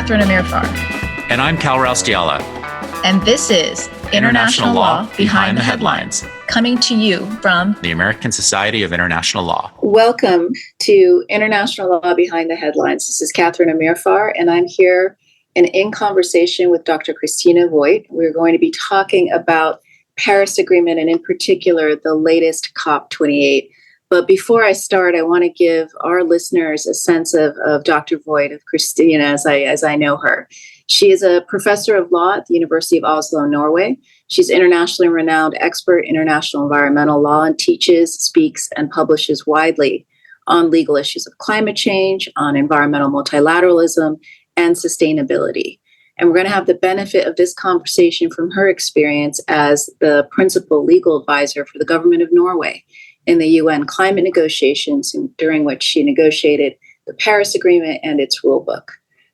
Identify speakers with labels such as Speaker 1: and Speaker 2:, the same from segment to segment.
Speaker 1: Catherine Amirfar.
Speaker 2: And I'm Cal Raustiala.
Speaker 1: And this is International Law Behind the Headlines, coming to you from
Speaker 2: the American Society of International Law.
Speaker 3: Welcome to International Law Behind the Headlines. This is Catherine Amirfar, and I'm here and in conversation with Dr. Christina Voigt. We're going to be talking about Paris Agreement and in particular the latest COP28. But before I start, I want to give our listeners a sense of Dr. Voigt, of Christina, as I know her. She is a professor of law at the University of Oslo, Norway. She's internationally renowned expert in international environmental law and teaches, speaks, and publishes widely on legal issues of climate change, on environmental multilateralism, and sustainability. And we're going to have the benefit of this conversation from her experience as the principal legal advisor for the government of Norway in the UN climate negotiations, during which she negotiated the Paris Agreement and its rulebook.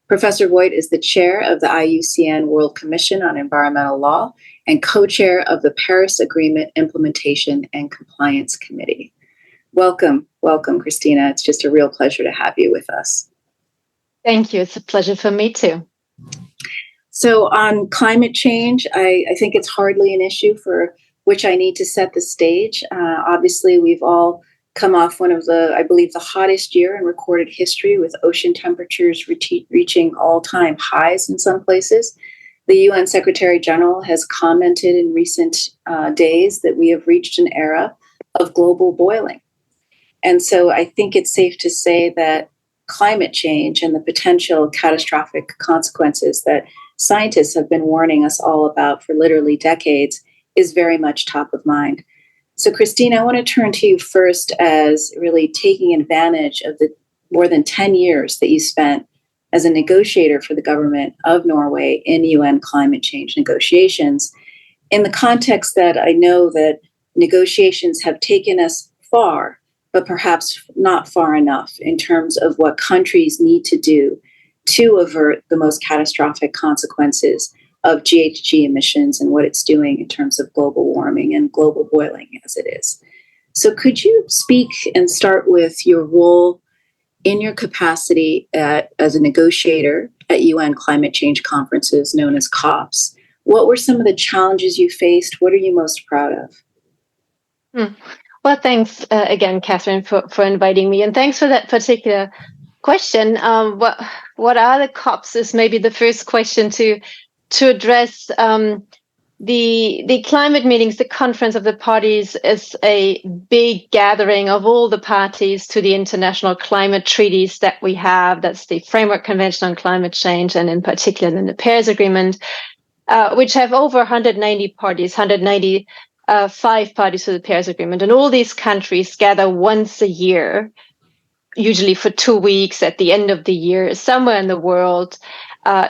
Speaker 3: Professor Voigt is the chair of the IUCN World Commission on Environmental Law and co-chair of the Paris Agreement Implementation and Compliance Committee. Welcome, Christina. It's just a real pleasure to have you with us.
Speaker 4: Thank you. It's a pleasure for me too.
Speaker 3: So on climate change, I think it's hardly an issue for which I need to set the stage. Obviously, we've all come off one of the hottest year in recorded history, with ocean temperatures reaching all-time highs in some places. The UN Secretary General has commented in recent days that we have reached an era of global boiling. And so I think it's safe to say that climate change and the potential catastrophic consequences that scientists have been warning us all about for literally decades is very much top of mind. So, Christina, I want to turn to you first as really taking advantage of the more than 10 years that you spent as a negotiator for the government of Norway in UN climate change negotiations, in the context that I know that negotiations have taken us far, but perhaps not far enough in terms of what countries need to do to avert the most catastrophic consequences of GHG emissions and what it's doing in terms of global warming and global boiling as it is. So could you speak and start with your role in your capacity as a negotiator at UN climate change conferences known as COPs? What were some of the challenges you faced? What are you most proud of?
Speaker 4: Well, thanks again, Catherine, for inviting me. And thanks for that particular question. What are the COPs is maybe the first question to address. The climate meetings, the Conference of the Parties, is a big gathering of all the parties to the international climate treaties that we have. That's the Framework Convention on Climate Change, and in particular then the Paris Agreement, which have over 190 parties, 195 parties to the Paris Agreement. And all these countries gather once a year, usually for 2 weeks at the end of the year, somewhere in the world,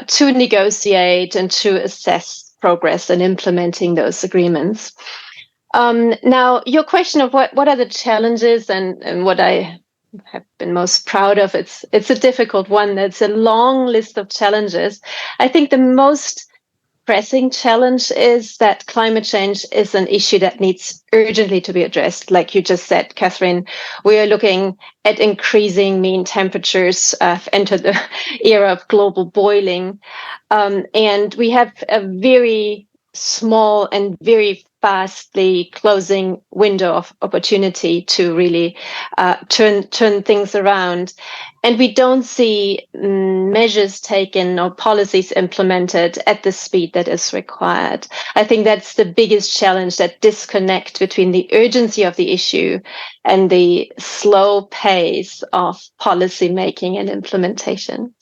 Speaker 4: to negotiate and to assess progress in implementing those agreements. Now, your question of what are the challenges and what I have been most proud of, it's a difficult one. It's a long list of challenges. I think the most pressing challenge is that climate change is an issue that needs urgently to be addressed. Like you just said, Catherine, we are looking at increasing mean temperatures, entered the era of global boiling. And we have a very small and very fastly closing window of opportunity to really turn things around. And we don't see measures taken or policies implemented at the speed that is required. I think that's the biggest challenge, that disconnect between the urgency of the issue and the slow pace of policy making and implementation.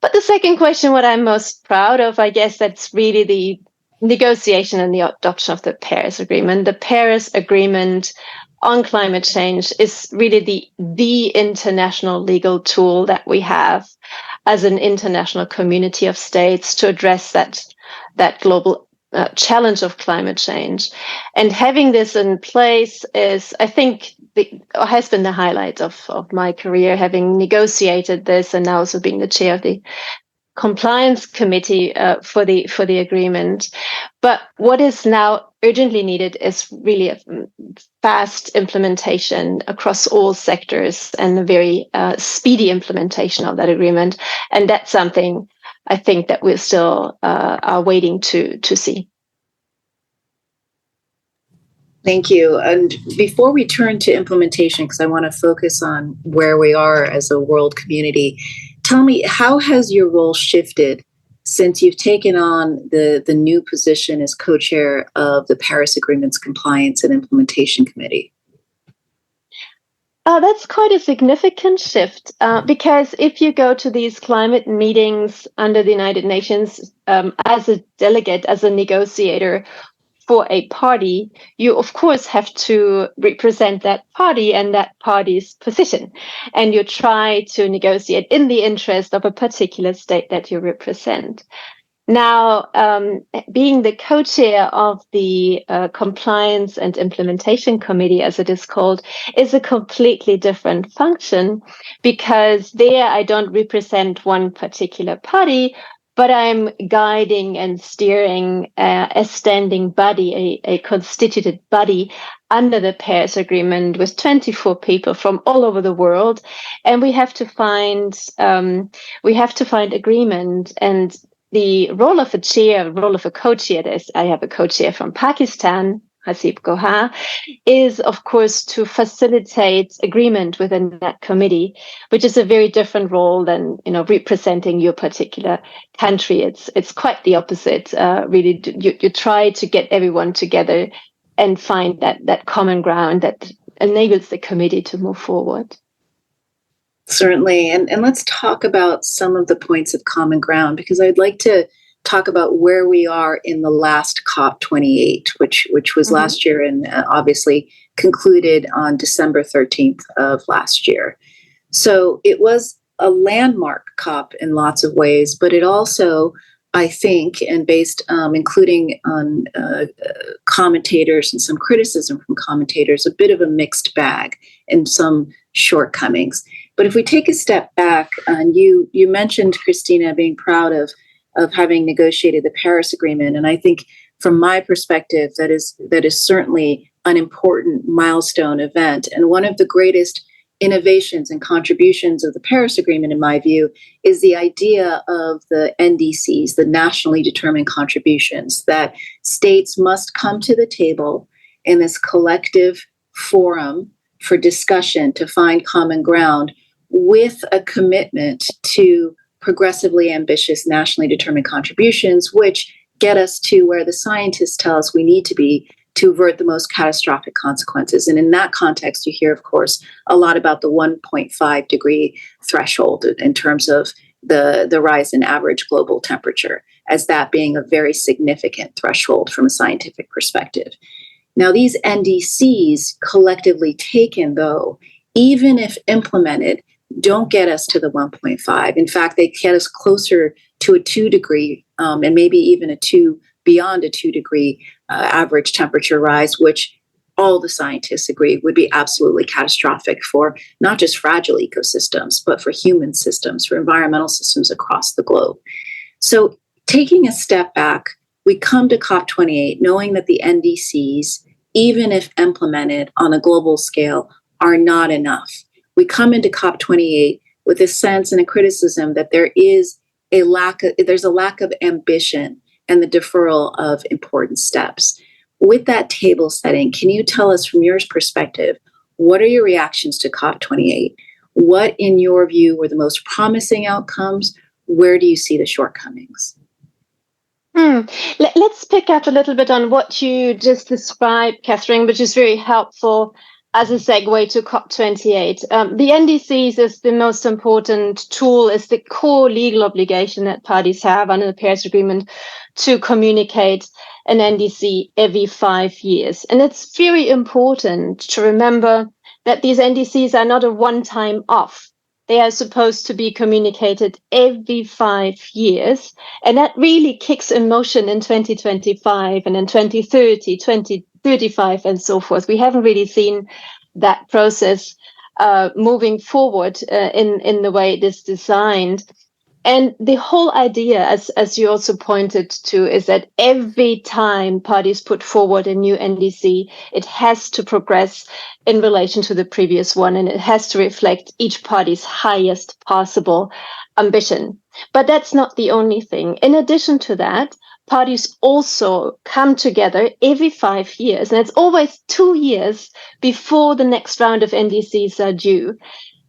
Speaker 4: But the second question, what I'm most proud of, I guess that's really the negotiation and the adoption of the Paris Agreement. The Paris Agreement on climate change is really the international legal tool that we have as an international community of states to address that global challenge of climate change. And having this in place is, I think, has been the highlight of my career, having negotiated this and now also being the chair of the compliance committee for the agreement. But what is now urgently needed is really a fast implementation across all sectors and a very speedy implementation of that agreement. And that's something I think that we're still are waiting to see.
Speaker 3: Thank you. And before we turn to implementation, because I want to focus on where we are as a world community, tell me, how has your role shifted since you've taken on the new position as co-chair of the Paris Agreement's Compliance and Implementation Committee?
Speaker 4: That's quite a significant shift because if you go to these climate meetings under the United Nations as a delegate, as a negotiator for a party, you of course have to represent that party and that party's position. And you try to negotiate in the interest of a particular state that you represent. Now, being the co-chair of the Compliance and Implementation Committee, as it is called, is a completely different function because there I don't represent one particular party, but I'm guiding and steering a standing body, a constituted body under the Paris Agreement with 24 people from all over the world, and we have to find agreement. And the role of a co-chair, I have a co-chair from Pakistan, Hasib Gohar, is of course to facilitate agreement within that committee, which is a very different role than representing your particular country. It's quite the opposite. Really, you try to get everyone together and find that common ground that enables the committee to move forward.
Speaker 3: Certainly. And let's talk about some of the points of common ground, because I'd like to talk about where we are in the last COP28, which was last year and obviously concluded on December 13th of last year. So it was a landmark COP in lots of ways, but it also, I think, and based including on commentators and some criticism from commentators, a bit of a mixed bag and some shortcomings. But if we take a step back, and you mentioned, Christina, being proud of having negotiated the Paris Agreement, and I think from my perspective, that is certainly an important milestone event. And one of the greatest innovations and contributions of the Paris Agreement, in my view, is the idea of the NDCs, the nationally determined contributions, that states must come to the table in this collective forum for discussion to find common ground with a commitment to progressively ambitious nationally determined contributions, which get us to where the scientists tell us we need to be to avert the most catastrophic consequences. And in that context, you hear, of course, a lot about the 1.5 degree threshold in terms of the rise in average global temperature, as that being a very significant threshold from a scientific perspective. Now, these NDCs collectively taken, though, even if implemented, don't get us to the 1.5. In fact, they get us closer to a 2 degree and maybe even beyond a 2 degree average temperature rise, which all the scientists agree would be absolutely catastrophic for not just fragile ecosystems, but for human systems, for environmental systems across the globe. So taking a step back, we come to COP28 knowing that the NDCs, even if implemented on a global scale, are not enough. We come into COP28 with a sense and a criticism that there's a lack of ambition and the deferral of important steps. With that table setting, can you tell us from your perspective, what are your reactions to COP28? What, in your view, were the most promising outcomes? Where do you see the shortcomings?
Speaker 4: Let's pick up a little bit on what you just described, Catherine, which is very helpful as a segue to COP28. The NDCs is the most important tool, is the core legal obligation that parties have under the Paris Agreement to communicate an NDC every 5 years. And it's very important to remember that these NDCs are not a one-time off. They are supposed to be communicated every 5 years. And that really kicks in motion in 2025 and in 2030, 2035, and so forth. We haven't really seen that process moving forward in the way it is designed. And the whole idea, as you also pointed to, is that every time parties put forward a new NDC, it has to progress in relation to the previous one, and it has to reflect each party's highest possible ambition. But that's not the only thing. In addition to that, parties also come together every 5 years, and it's always 2 years before the next round of NDCs are due.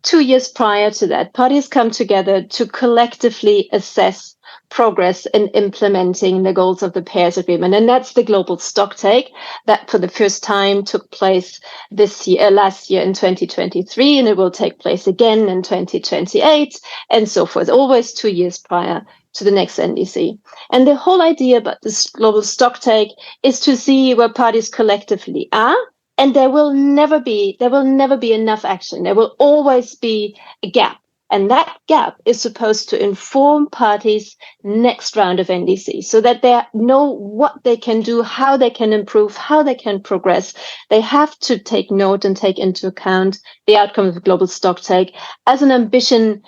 Speaker 4: 2 years prior to that, parties come together to collectively assess progress in implementing the goals of the Paris Agreement. And that's the global stocktake that for the first time took place last year in 2023, and it will take place again in 2028 and so forth, always 2 years prior to the next NDC. And the whole idea about this global stocktake is to see where parties collectively are. And there will never be enough action. There will always be a gap. And that gap is supposed to inform parties' next round of NDC so that they know what they can do, how they can improve, how they can progress. They have to take note and take into account the outcome of the global stocktake as an ambition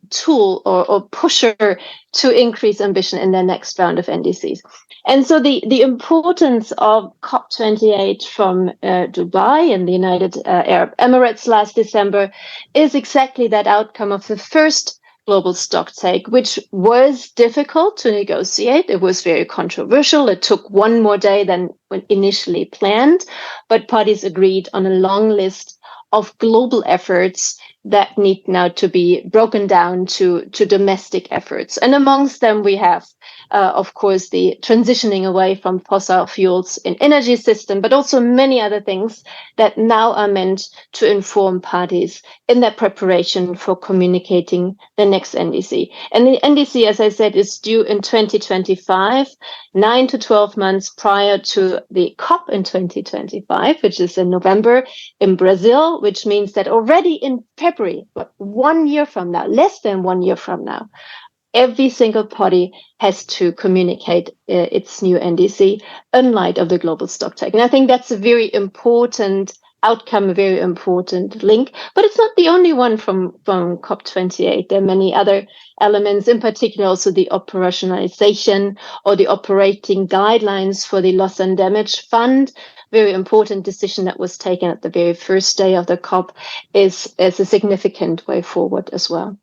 Speaker 4: tool or pusher to increase ambition in their next round of NDCs. And so the importance of COP28 from Dubai and the United Arab Emirates last December is exactly that outcome of the first global stocktake, which was difficult to negotiate. It was very controversial. It took one more day than initially planned, but parties agreed on a long list of global efforts that need now to be broken down to domestic efforts. And amongst them, we have, of course, the transitioning away from fossil fuels in energy system, but also many other things that now are meant to inform parties in their preparation for communicating the next NDC. And the NDC, as I said, is due in 2025, 9 to 12 months prior to the COP in 2025, which is in November in Brazil, which means that already in February, 1 year from now, less than 1 year from now, every single party has to communicate its new NDC in light of the global stocktake. And I think that's a very important outcome, a very important link. But it's not the only one from COP28. There are many other elements, in particular also the operationalization or the operating guidelines for the loss and damage fund. Very important decision that was taken at the very first day of the COP is a significant way forward as well.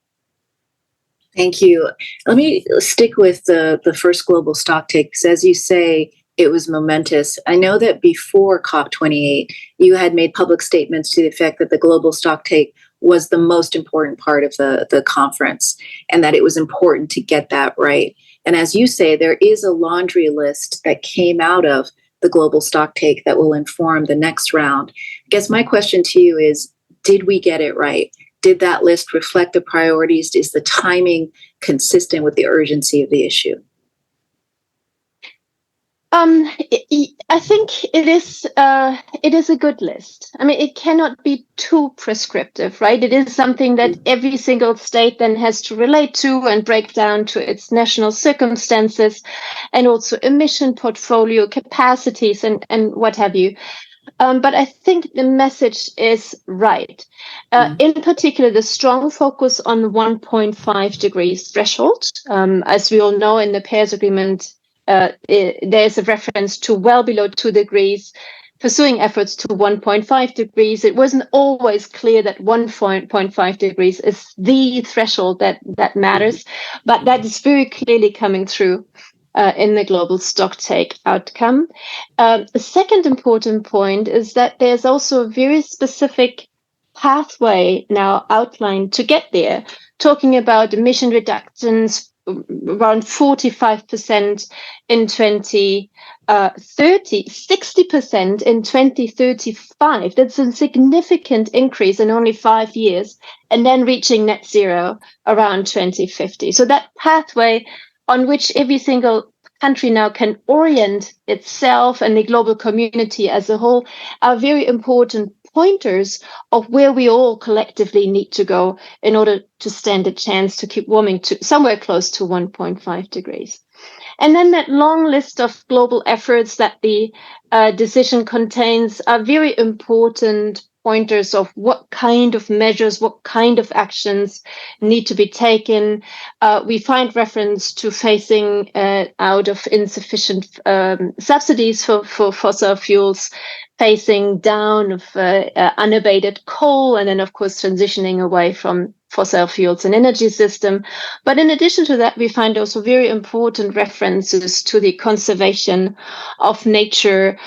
Speaker 3: Thank you. Let me stick with the first global stocktake, because as you say, it was momentous. I know that before COP28, you had made public statements to the effect that the global stocktake was the most important part of the conference and that it was important to get that right. And as you say, there is a laundry list that came out of the global stocktake that will inform the next round. I guess my question to you is, did we get it right? Did that list reflect the priorities? Is the timing consistent with the urgency of the issue?
Speaker 4: I think it is a good list. I mean, it cannot be too prescriptive, right? It is something that every single state then has to relate to and break down to its national circumstances and also emission portfolio capacities and what have you. But I think the message is right. In particular, the strong focus on the 1.5 degrees threshold. As we all know, in the Paris Agreement, there's a reference to well below 2 degrees, pursuing efforts to 1.5 degrees. It wasn't always clear that 1.5 degrees is the threshold that matters, but that is very clearly coming through in the global stocktake outcome. The second important point is that there's also a very specific pathway now outlined to get there, talking about emission reductions around 45% in 2030, 60% in 2035. That's a significant increase in only 5 years, and then reaching net zero around 2050. So that pathway on which every single country now can orient itself and the global community as a whole are very important pointers of where we all collectively need to go in order to stand a chance to keep warming to somewhere close to 1.5 degrees. And then that long list of global efforts that the decision contains are very important pointers of what kind of measures, what kind of actions need to be taken. We find reference to phasing out of insufficient subsidies for fossil fuels, phasing down of unabated coal, and then, of course, transitioning away from fossil fuels and energy system. But in addition to that, we find also very important references to the conservation of nature,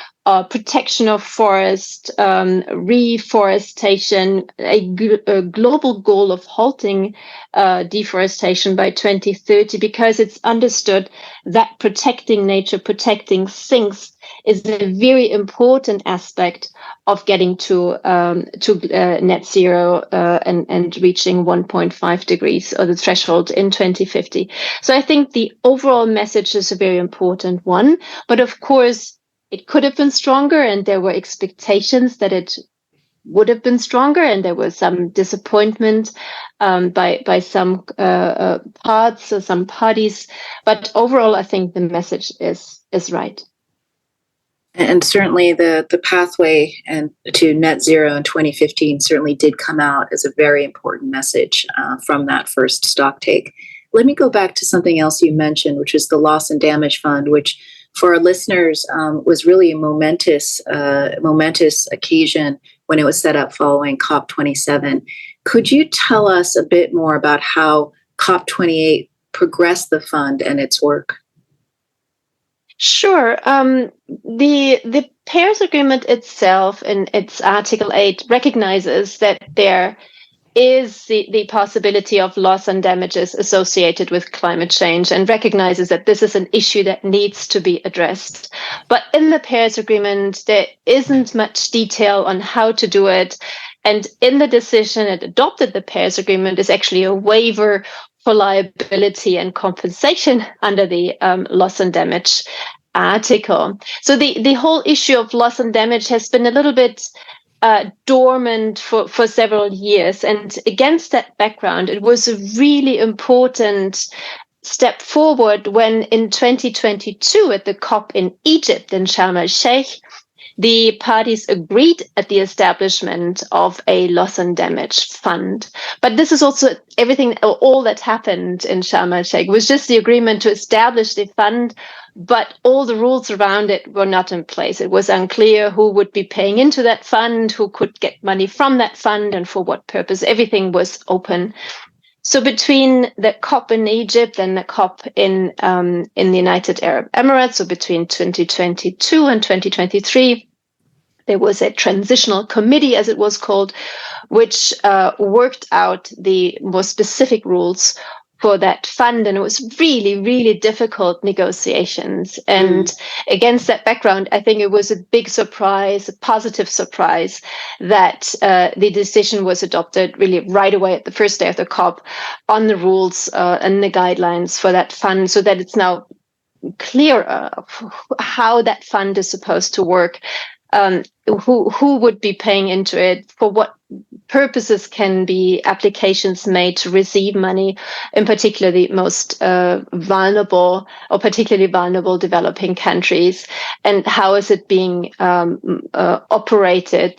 Speaker 4: protection of forest, reforestation, a global goal of halting deforestation by 2030, because it's understood that protecting nature, protecting things, is a very important aspect of getting to net zero and reaching 1.5 degrees, or the threshold, in 2050. So I think the overall message is a very important one. But of course, it could have been stronger, and there were expectations that it would have been stronger, and there was some disappointment by some parts or some parties. But overall, I think the message is right.
Speaker 3: And certainly the pathway and to net zero in 2015 certainly did come out as a very important message from that first Stocktake. Let me go back to something else you mentioned, which is the Loss and Damage Fund, which for our listeners was really a momentous occasion when it was set up following COP27. Could you tell us a bit more about how COP28 progressed the fund and its work?
Speaker 4: Sure. The Paris Agreement itself, in its Article 8, recognizes that there is the possibility of loss and damages associated with climate change, and recognizes that this is an issue that needs to be addressed. But in the Paris Agreement, there isn't much detail on how to do it. And in the decision that adopted the Paris Agreement is actually a waiver for liability and compensation under the loss and damage article. So the whole issue of loss and damage has been a little bit dormant for several years. And against that background, it was a really important step forward when in 2022 at the COP in Egypt, in Sharm el-Sheikh, the parties agreed at the establishment of a loss and damage fund. But this is also all that happened in Sharm el-Sheikh was just the agreement to establish the fund, but all the rules around it were not in place. It was unclear who would be paying into that fund, who could get money from that fund, and for what purpose. Everything was open. So between the COP in Egypt and the COP in the United Arab Emirates, so between 2022 and 2023, there was a transitional committee, as it was called, which worked out the more specific rules for that fund. And it was really, really difficult negotiations. And against that background, I think it was a big surprise, a positive surprise, that the decision was adopted really right away at the first day of the COP on the rules and the guidelines for that fund, so that it's now clearer how that fund is supposed to work. Who would be paying into it, for what purposes can be applications made to receive money, in particular the most vulnerable or particularly vulnerable developing countries, and how is it being operated.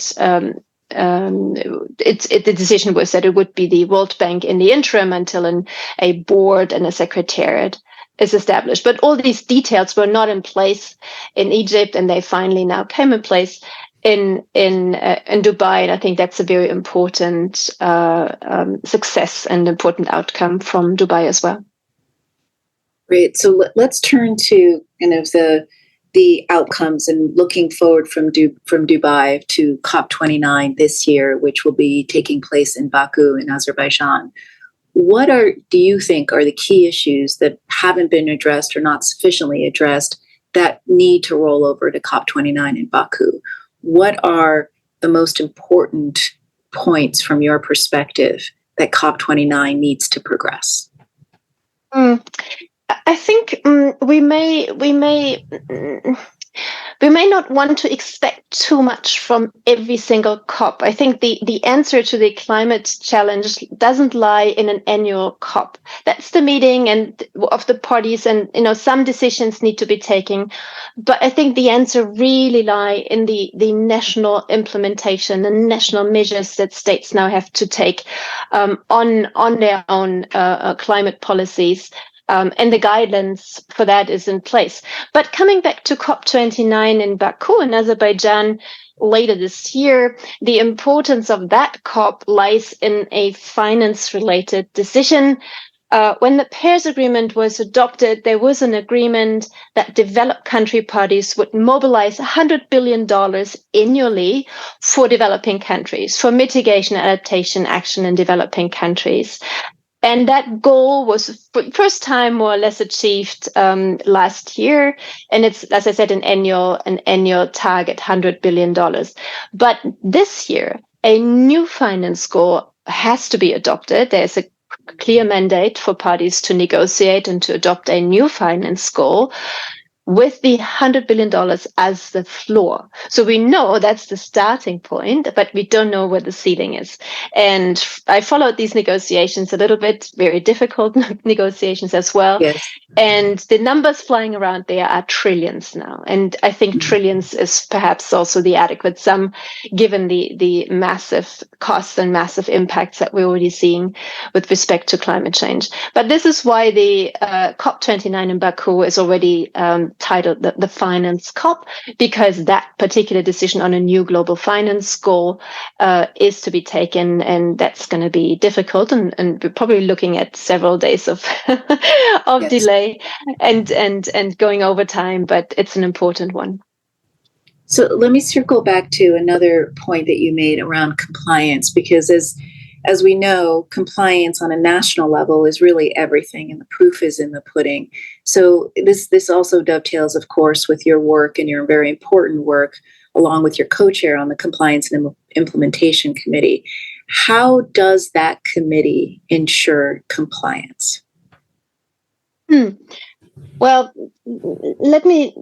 Speaker 4: The decision was that it would be the World Bank in the interim until a board and a secretariat is established. But all these details were not in place in Egypt, and they finally now came in place in Dubai. And I think that's a very important success and important outcome from Dubai as well.
Speaker 3: Great. So let's turn to kind of the outcomes and looking forward from Dubai to COP29 this year, which will be taking place in Baku in Azerbaijan. What do you think are the key issues that haven't been addressed or not sufficiently addressed that need to roll over to COP29 in Baku? What are the most important points from your perspective that COP29 needs to progress?
Speaker 4: I think we may not want to expect too much from every single COP. I think the answer to the climate challenge doesn't lie in an annual COP. That's the meeting of the parties, and some decisions need to be taken. But I think the answer really lie in the national implementation and national measures that states now have to take on their own climate policies. And the guidelines for that is in place. But coming back to COP29 in Baku in Azerbaijan later this year, the importance of that COP lies in a finance-related decision. When the Paris Agreement was adopted, there was an agreement that developed country parties would mobilize $100 billion annually for developing countries, for mitigation, adaptation, action in developing countries. And that goal was for the first time more or less achieved last year. And it's, as I said, an annual target, $100 billion. But this year, a new finance goal has to be adopted. There's a clear mandate for parties to negotiate and to adopt a new finance goal with the $100 billion as the floor. So we know that's the starting point, but we don't know where the ceiling is. And I followed these negotiations a little bit, very difficult negotiations as well.
Speaker 3: Yes.
Speaker 4: And the numbers flying around there are trillions now. And I think trillions is perhaps also the adequate sum, given the massive costs and massive impacts that we're already seeing with respect to climate change. But this is why the COP29 in Baku is already titled the Finance COP, because that particular decision on a new global finance goal is to be taken, and that's going to be difficult, and we're probably looking at several days of
Speaker 3: Yes.
Speaker 4: delay and going over time, but it's an important one.
Speaker 3: So let me circle back to another point that you made around compliance, because as we know, compliance on a national level is really everything, and the proof is in the pudding. So this also dovetails, of course, with your work and your very important work, along with your co-chair on the Compliance and Implementation Committee. How does that committee ensure compliance?
Speaker 4: Well, let me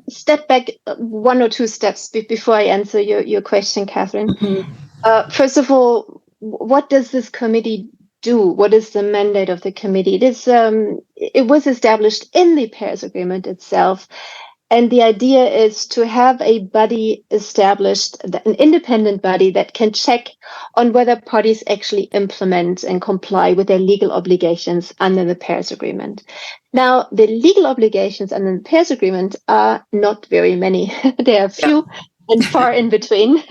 Speaker 4: step back one or two steps before I answer your question, Catherine.
Speaker 3: Mm-hmm.
Speaker 4: First of all, what does this committee do? What is the mandate of the committee? It was established in the Paris Agreement itself. And the idea is to have a body established, an independent body that can check on whether parties actually implement and comply with their legal obligations under the Paris Agreement. Now, the legal obligations under the Paris Agreement are not very many. There are few and far in between.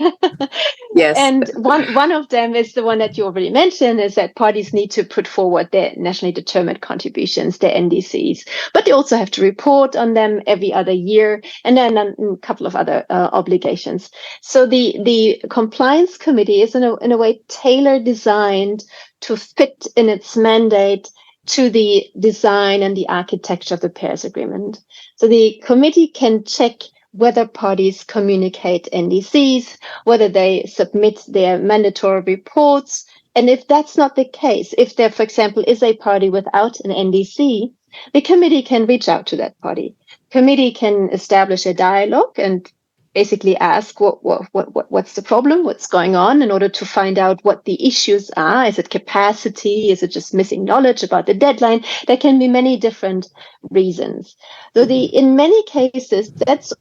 Speaker 3: Yes.
Speaker 4: And one of them is the one that you already mentioned, is that parties need to put forward their nationally determined contributions, their NDCs, but they also have to report on them every other year, and then a couple of other obligations. So the compliance committee is in a way tailor designed to fit in its mandate to the design and the architecture of the Paris Agreement. So the committee can check whether parties communicate NDCs, whether they submit their mandatory reports. And if that's not the case, if there, for example, is a party without an NDC, the committee can reach out to that party. Committee can establish a dialogue and basically ask what's the problem, what's going on, in order to find out what the issues are. Is it capacity? Is it just missing knowledge about the deadline? There can be many different reasons. So in many cases, that's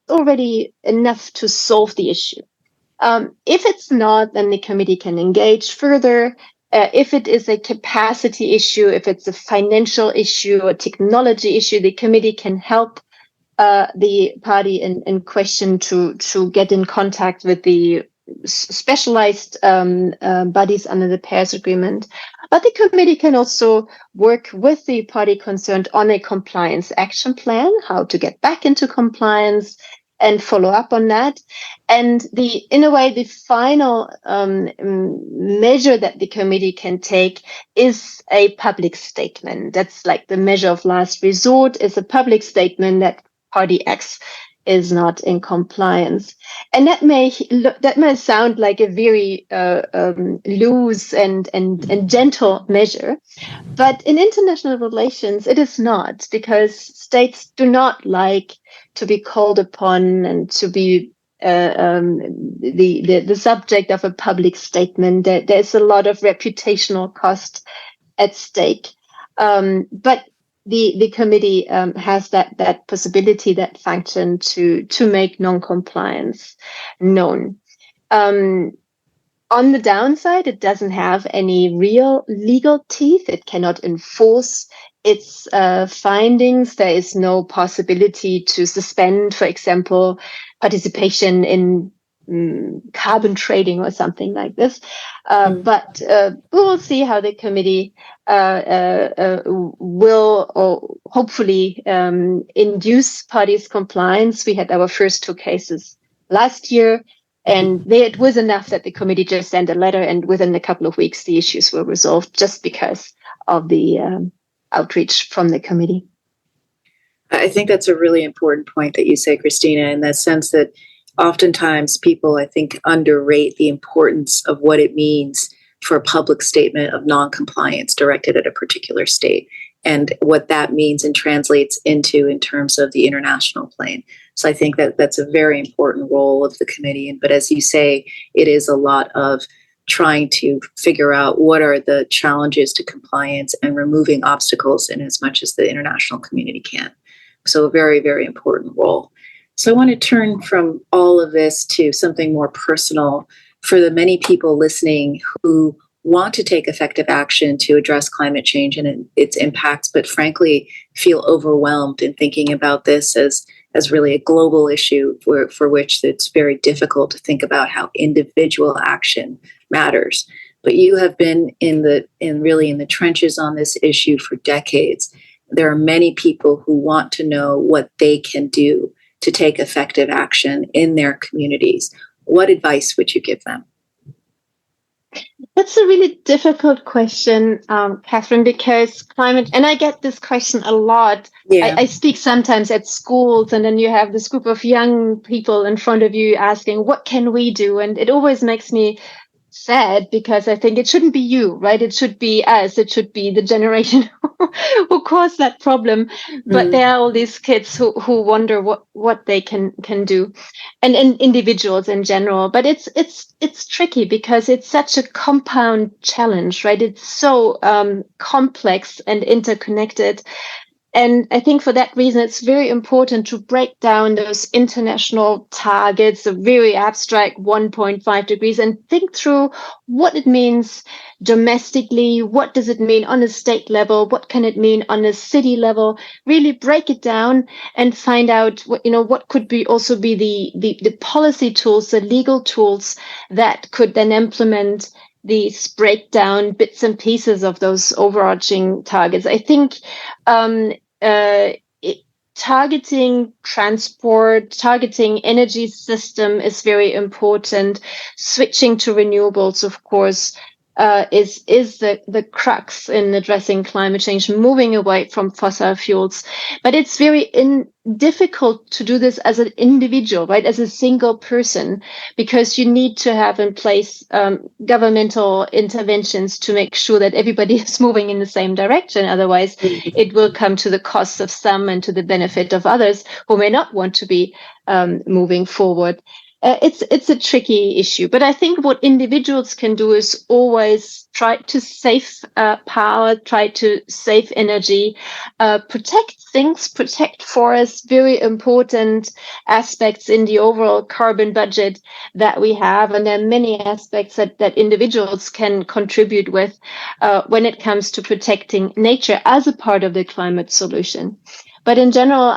Speaker 4: already enough to solve the issue. If it's not, then the committee can engage further. If it is a capacity issue, if it's a financial issue, a technology issue, the committee can help the party in question to get in contact with the specialized bodies under the Paris Agreement. But the committee can also work with the party concerned on a compliance action plan, how to get back into compliance and follow up on that. And in a way, the final measure that the committee can take is a public statement. That's like the measure of last resort, is a public statement that party X is not in compliance. And that may sound like a very loose and gentle measure, but in international relations, it is not, because states do not like to be called upon and to be the subject of a public statement. There's a lot of reputational cost at stake, but the committee has that possibility, that function to make non-compliance known. On the downside, it doesn't have any real legal teeth. It cannot enforce its findings. There is no possibility to suspend, for example, participation in carbon trading or something like this. But we will see how the committee will hopefully induce parties' compliance. We had our first 2 cases last year. And it was enough that the committee just sent a letter, and within a couple of weeks, the issues were resolved just because of the outreach from the committee.
Speaker 3: I think that's a really important point that you say, Christina, in that sense that oftentimes people, I think, underrate the importance of what it means for a public statement of noncompliance directed at a particular state and what that means and translates into in terms of the international plane. So I think that that's a very important role of the committee. But as you say, it is a lot of trying to figure out what are the challenges to compliance and removing obstacles in as much as the international community can. So a very, very important role. So I want to turn from all of this to something more personal for the many people listening who want to take effective action to address climate change and its impacts, but frankly feel overwhelmed in thinking about this as really a global issue for which it's very difficult to think about how individual action matters. But you have been in the trenches on this issue for decades. There are many people who want to know what they can do to take effective action in their communities. What advice would you give them?
Speaker 4: That's a really difficult question, Catherine, because climate, and I get this question a lot.
Speaker 3: Yeah.
Speaker 4: I speak sometimes at schools, and then you have this group of young people in front of you asking, what can we do? And it always makes me sad because I think it shouldn't be you, right? It should be us. It should be the generation who caused that problem. But there are all these kids who wonder what they can do, and individuals in general. But it's tricky because it's such a compound challenge, right? It's so complex and interconnected. And I think for that reason, it's very important to break down those international targets, the very abstract 1.5 degrees, and think through what it means domestically. What does it mean on a state level? What can it mean on a city level? Really break it down and find out what could be also be the policy tools, the legal tools that could then implement these breakdown bits and pieces of those overarching targets. I think targeting transport, targeting energy system is very important. Switching to renewables, of course, is the crux in addressing climate change, moving away from fossil fuels. But it's very difficult to do this as an individual, right? As a single person, because you need to have in place governmental interventions to make sure that everybody is moving in the same direction. Otherwise, it will come to the cost of some and to the benefit of others who may not want to be moving forward. It's a tricky issue, but I think what individuals can do is always try to save power, try to save energy, protect things, protect forests, very important aspects in the overall carbon budget that we have. And there are many aspects that individuals can contribute with when it comes to protecting nature as a part of the climate solution. But in general,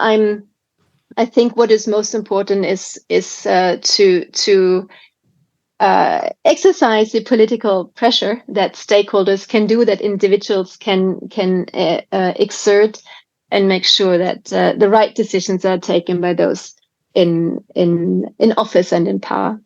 Speaker 4: I think what is most important is to exercise the political pressure that stakeholders can do, that individuals can exert, and make sure that the right decisions are taken by those in office and in power.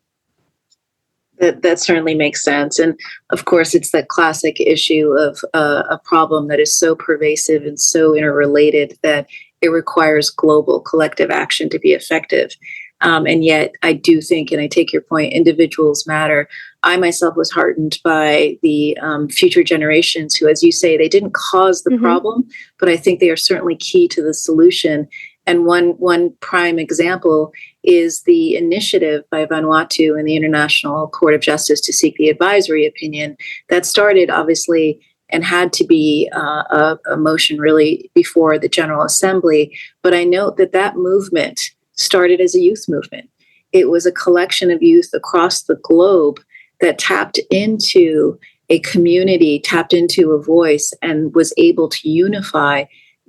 Speaker 3: That certainly makes sense. And of course, it's that classic issue of a problem that is so pervasive and so interrelated that it requires global collective action to be effective. And yet I do think, and I take your point, individuals matter. I myself was heartened by the future generations who, as you say, they didn't cause the problem, but I think they are certainly key to the solution. And one prime example is the initiative by Vanuatu and the International Court of Justice to seek the advisory opinion that started, obviously, and had to be a motion really before the General Assembly. But I note that movement started as a youth movement. It was a collection of youth across the globe that tapped into a community, tapped into a voice, and was able to unify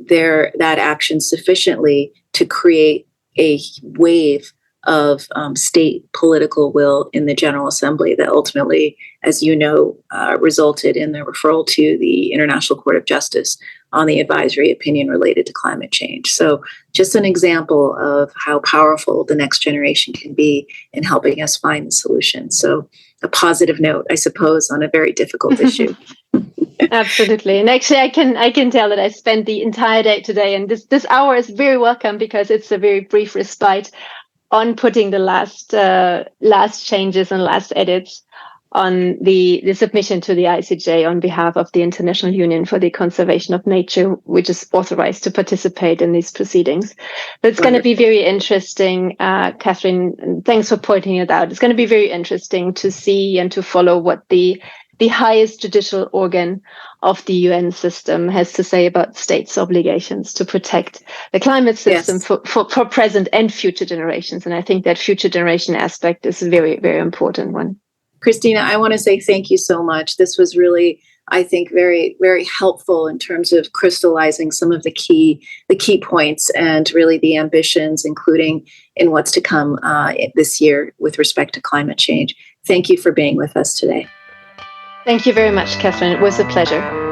Speaker 3: that action sufficiently to create a wave of state political will in the General Assembly that ultimately, as you know, resulted in the referral to the International Court of Justice on the advisory opinion related to climate change. So just an example of how powerful the next generation can be in helping us find the solution. So a positive note, I suppose, on a very difficult issue.
Speaker 4: Absolutely. And actually, I can tell that I spent the entire day today, and this hour is very welcome because it's a very brief respite on putting the last changes and last edits on the submission to the ICJ on behalf of the International Union for the Conservation of Nature, which is authorized to participate in these proceedings. But it's going to be very interesting, Catherine, thanks for pointing it out. It's going to be very interesting to see and to follow what the highest judicial organ of the UN system has to say about states' obligations to protect the climate system for present and future generations. And I think that future generation aspect is a very, very important one.
Speaker 3: Christina, I want to say thank you so much. This was really, I think, very, very helpful in terms of crystallizing some of the key points and really the ambitions, including in what's to come this year with respect to climate change. Thank you for being with us today.
Speaker 4: Thank you very much, Catherine. It was a pleasure.